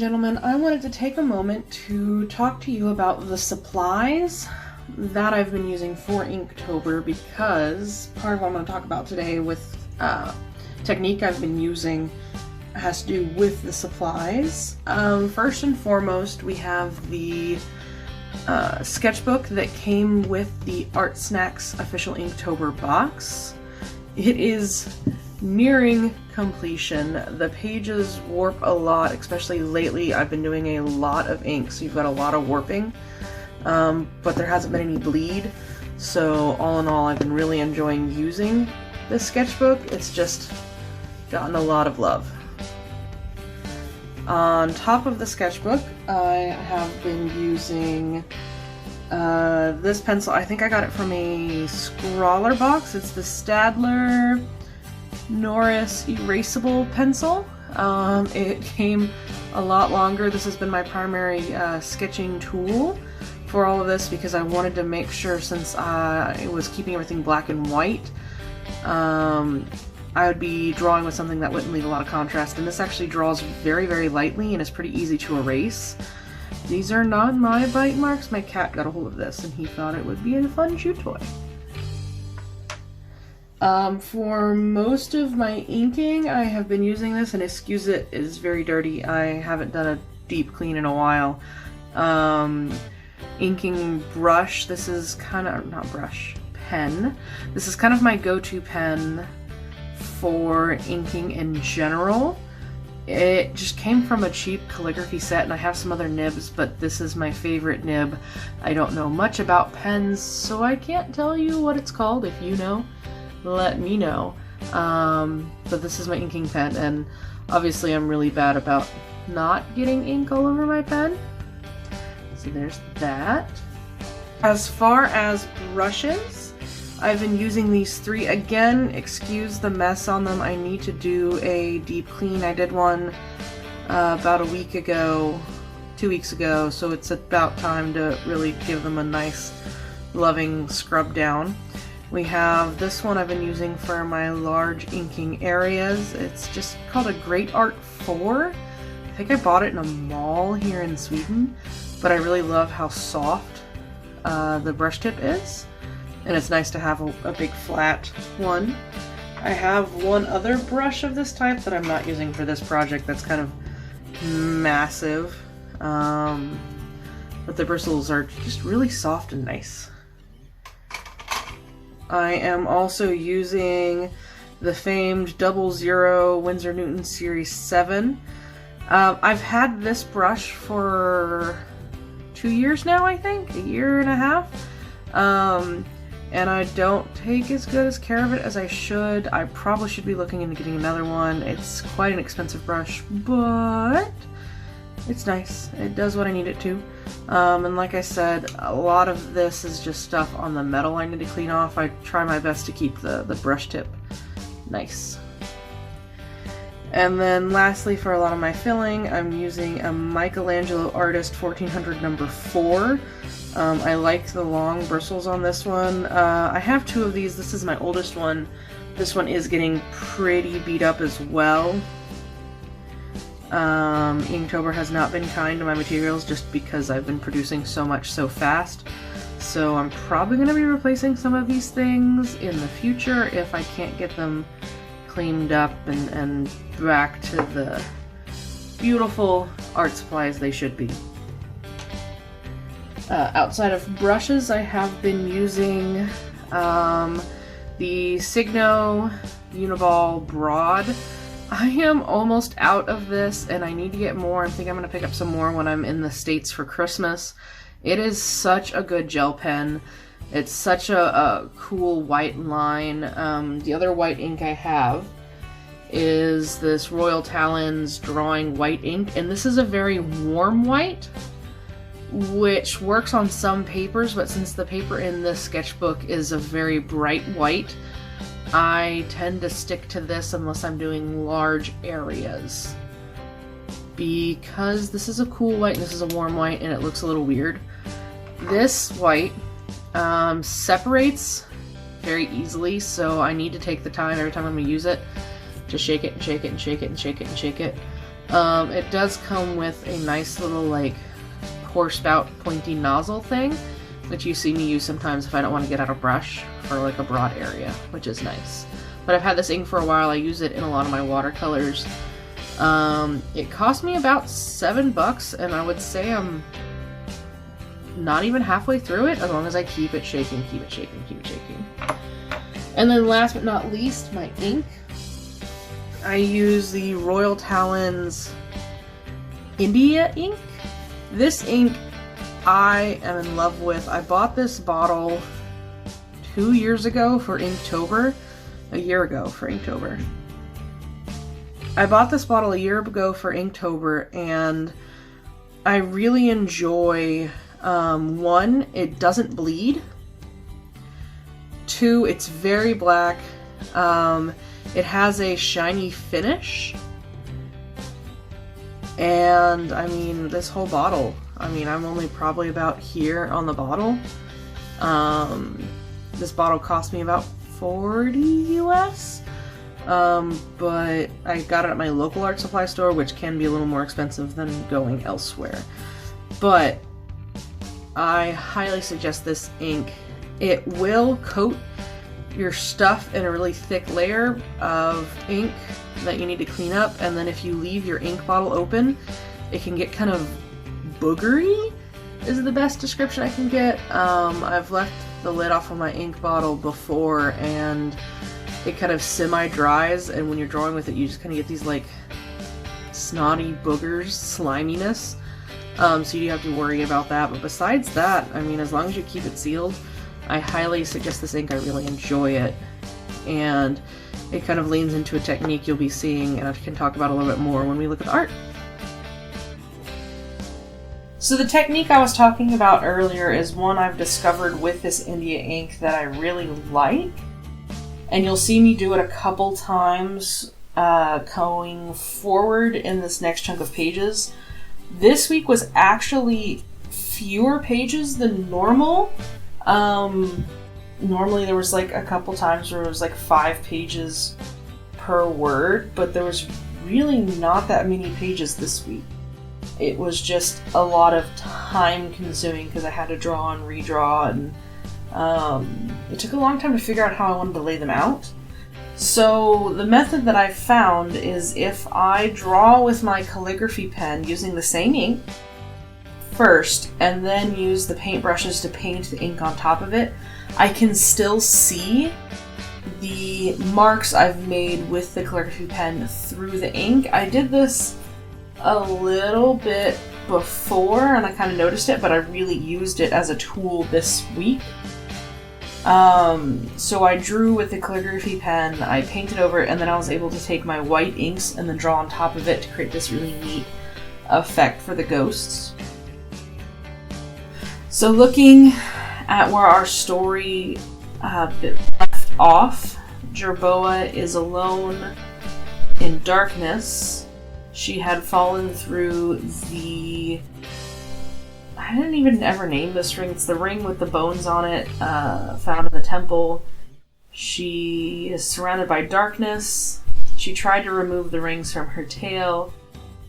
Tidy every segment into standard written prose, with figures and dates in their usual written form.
gentlemen, I wanted to take a moment to talk to you about the supplies that I've been using for Inktober, because part of what I'm going to talk about today with technique I've been using has to do with the supplies. First and foremost, we have the sketchbook that came with the Art Snacks official Inktober box. It is nearing completion. The pages warp a lot, especially lately. I've been doing a lot of ink, so you've got a lot of warping, but there hasn't been any bleed. So all in all, I've been really enjoying using this sketchbook. It's just gotten a lot of love. On top of the sketchbook, I have been using this pencil. I think I got it from a Scrawler box. It's the Staedtler Norris erasable pencil. It came a lot longer. This has been my primary sketching tool for all of this because I wanted to make sure, since I was keeping everything black and white, I would be drawing with something that wouldn't leave a lot of contrast, and this actually draws very, very lightly and is pretty easy to erase. These are not my bite marks. My cat got a hold of this and he thought it would be a fun chew toy. For most of my inking, I have been using this, and excuse it is very dirty. I haven't done a deep clean in a while. Inking brush. This is kind of, not brush, pen. This is kind of my go-to pen for inking in general. It just came from a cheap calligraphy set, and I have some other nibs, but this is my favorite nib. I don't know much about pens, so I can't tell you what it's called. If you know, let me know. But this is my inking pen, and obviously I'm really bad about not getting ink all over my pen. So there's that. As far as brushes, I've been using these three. Again, excuse the mess on them. I need to do a deep clean. I did one about a week ago, 2 weeks ago, so it's about time to really give them a nice loving scrub down. We have this one I've been using for my large inking areas. It's just called a Great Art 4. I think I bought it in a mall here in Sweden, but I really love how soft the brush tip is. And it's nice to have a big flat one. I have one other brush of this type that I'm not using for this project that's kind of massive. But the bristles are just really soft and nice. I am also using the famed 00 Winsor Newton Series 7. I've had this brush for 2 years now, I think, a year and a half. And I don't take as good as care of it as I should. I probably should be looking into getting another one. It's quite an expensive brush, but it's nice. It does what I need it to. And like I said, a lot of this is just stuff on the metal I need to clean off. I try my best to keep the brush tip nice. And then lastly, for a lot of my filling, I'm using a Michelangelo Artist 1400 number 4. I like the long bristles on this one. I have two of these. This is my oldest one. This one is getting pretty beat up as well. Inktober has not been kind to my materials just because I've been producing so much so fast. So I'm probably going to be replacing some of these things in the future if I can't get them cleaned up and back to the beautiful art supplies they should be. Outside of brushes, I have been using the Signo Uniball Broad. I am almost out of this and I need to get more. I think I'm going to pick up some more when I'm in the States for Christmas. It is such a good gel pen. It's such a cool white line. The other white ink I have is this Royal Talons Drawing White ink, and this is a very warm white, which works on some papers, but since the paper in this sketchbook is a very bright white, I tend to stick to this unless I'm doing large areas. Because this is a cool white and this is a warm white and it looks a little weird. This white separates very easily, so I need to take the time every time I'm going to use it to shake it and shake it and shake it and shake it and shake it. It does come with a nice little like pour spout pointy nozzle thing, which you see me use sometimes if I don't want to get out a brush for like a broad area, which is nice. But I've had this ink for a while. I use it in a lot of my watercolors. It cost me about $7, and I would say I'm not even halfway through it, as long as I keep it shaking, keep it shaking, keep it shaking. And then last but not least, my ink. I use the Royal Talons India ink. This ink I am in love with. I bought this bottle 2 years ago for Inktober. A year ago for Inktober. I bought this bottle a year ago for Inktober, and I really enjoy, one, it doesn't bleed. 2, it's very black. It has a shiny finish. And, I mean, this whole bottle, I mean, I'm only probably about here on the bottle. This bottle cost me about $40 US. But I got it at my local art supply store, which can be a little more expensive than going elsewhere. But I highly suggest this ink. It will coat your stuff in a really thick layer of ink that you need to clean up, and then if you leave your ink bottle open, it can get kind of boogery, is the best description I can get. I've left the lid off of my ink bottle before, and it kind of semi-dries, and when you're drawing with it, you just kind of get these like snotty boogers, sliminess. So you have to worry about that. But besides that, I mean, as long as you keep it sealed, I highly suggest this ink. I really enjoy it, and it kind of leans into a technique you'll be seeing, and I can talk about a little bit more when we look at the art. So the technique I was talking about earlier is one I've discovered with this India ink that I really like. And you'll see me do it a couple times going forward in this next chunk of pages. This week was actually fewer pages than normal. Normally there was like a couple times where it was like 5 pages per word, but there was really not that many pages this week. It was just a lot of time consuming because I had to draw and redraw, and it took a long time to figure out how I wanted to lay them out. So the method that I found is if I draw with my calligraphy pen using the same ink first and then use the paintbrushes to paint the ink on top of it, I can still see the marks I've made with the calligraphy pen through the ink. I did this a little bit before and I kind of noticed it, but I really used it as a tool this week. So I drew with the calligraphy pen, I painted over it, and then I was able to take my white inks and then draw on top of it to create this really neat effect for the ghosts. So looking at where our story left off, Jerboa is alone in darkness. She had fallen through the... I didn't even ever name this ring. It's the ring with the bones on it, found in the temple. She is surrounded by darkness. She tried to remove the rings from her tail,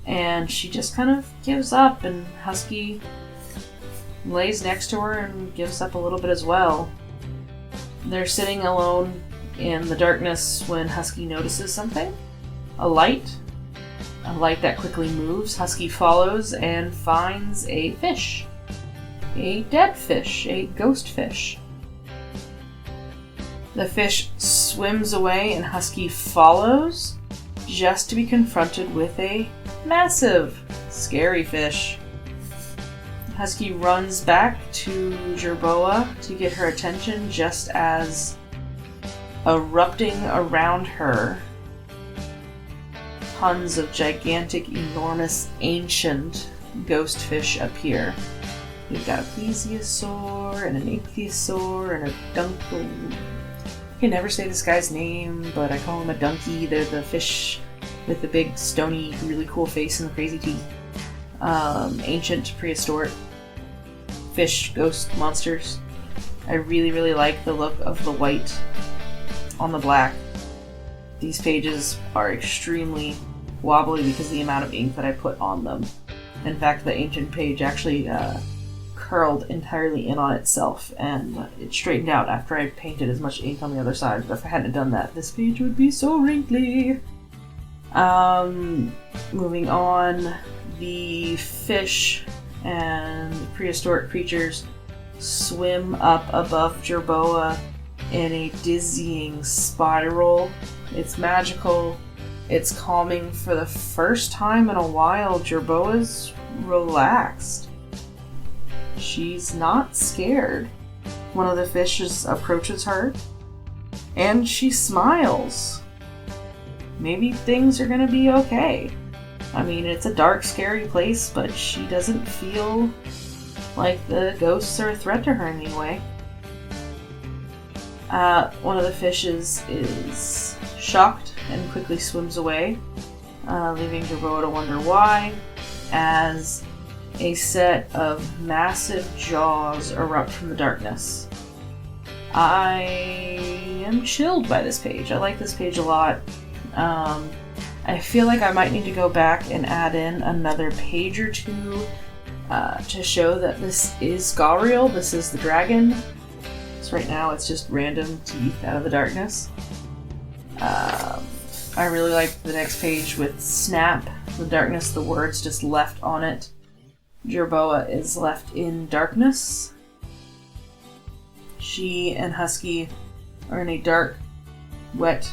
and she just kind of gives up, and Husky lays next to her and gives up a little bit as well. They're sitting alone in the darkness when Husky notices something. A light that quickly moves. Husky follows and finds a fish. A dead fish, a ghost fish. The fish swims away and Husky follows, just to be confronted with a massive, scary fish. Husky runs back to Jerboa to get her attention, just as erupting around her, tons of gigantic, enormous, ancient ghost fish appear. We've got a plesiosaur and an ichthyosaur and a dunkel. I can never say this guy's name, but I call him a donkey. They're the fish with the big, stony, really cool face and the crazy teeth. Ancient, prehistoric fish ghost monsters. I really, really like the look of the white on the black. These pages are extremely wobbly because of the amount of ink that I put on them. In fact, the ancient page actually curled entirely in on itself, and it straightened out after I painted as much ink on the other side. But if I hadn't done that, this page would be so wrinkly. Moving on, the fish and prehistoric creatures swim up above Jerboa in a dizzying spiral. It's magical. It's calming. For the first time in a while, Jerboa's relaxed. She's not scared. One of the fishes approaches her, and she smiles. Maybe things are gonna be okay. I mean, it's a dark, scary place, but she doesn't feel like the ghosts are a threat to her in any way. One of the fishes is shocked and quickly swims away, leaving Jerboa to wonder why, as a set of massive jaws erupt from the darkness. I am chilled by this page. I like this page a lot. I feel like I might need to go back and add in another page or two to show that this is Gauriel, this is the dragon. So right now it's just random teeth out of the darkness. I really like the next page with Snap, the darkness, the words just left on it. Jerboa is left in darkness. She and Husky are in a dark, wet,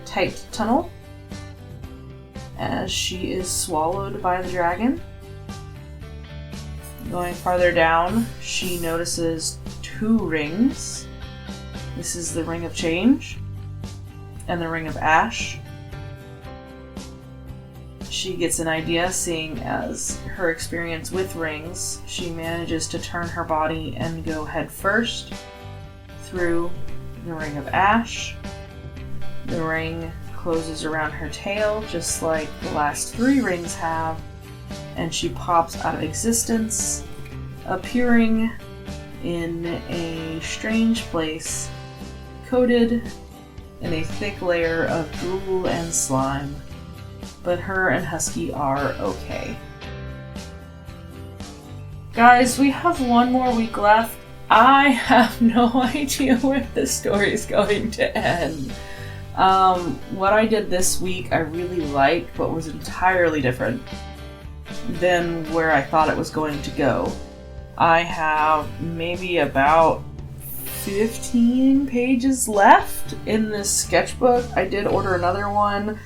tight tunnel as she is swallowed by the dragon. Going farther down, she notices 2 rings. This is the Ring of Change and the Ring of Ash. She gets an idea, seeing as her experience with rings, she manages to turn her body and go head first through the Ring of Ash. The ring closes around her tail, just like the last 3 rings have, and she pops out of existence, appearing in a strange place, coated in a thick layer of drool and slime. But her and Husky are okay. Guys, we have 1 more week left. I have no idea where this story is going to end. What I did this week I really liked, but was entirely different than where I thought it was going to go. I have maybe about 15 pages left in this sketchbook. I did order another one.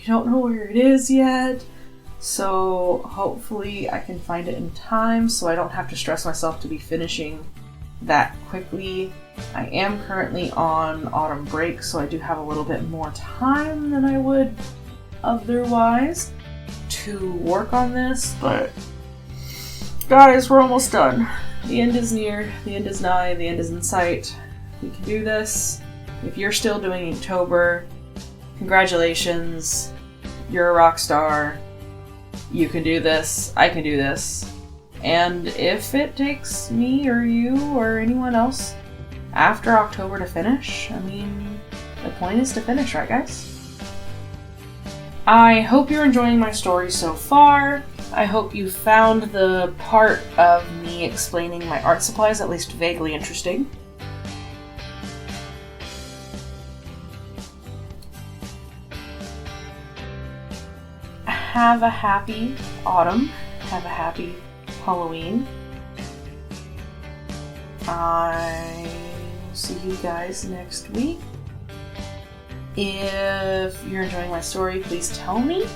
I don't know where it is yet, so hopefully I can find it in time so I don't have to stress myself to be finishing that quickly. I am currently on autumn break, so I do have a little bit more time than I would otherwise to work on this, but guys, we're almost done. The end is near, the end is nigh, the end is in sight. We can do this. If you're still doing Inktober, congratulations. You're a rock star. You can do this. I can do this. And if it takes me or you or anyone else after October to finish, I mean, the point is to finish, right guys? I hope you're enjoying my story so far. I hope you found the part of me explaining my art supplies at least vaguely interesting. Have a happy autumn. Have a happy Halloween. I will see you guys next week. If you're enjoying my story, please tell me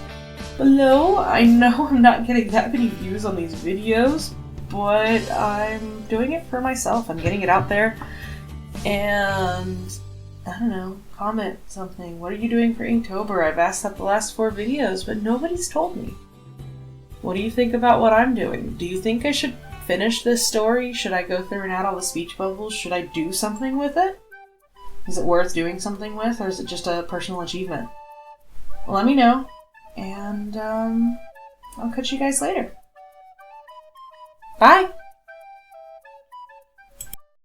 below. I know I'm not getting that many views on these videos, but I'm doing it for myself. I'm getting it out there. And I don't know, comment something. What are you doing for Inktober? I've asked that the last 4 videos, but nobody's told me. What do you think about what I'm doing? Do you think I should finish this story? Should I go through and add all the speech bubbles? Should I do something with it? Is it worth doing something with, or is it just a personal achievement? Well, let me know, and I'll catch you guys later. Bye!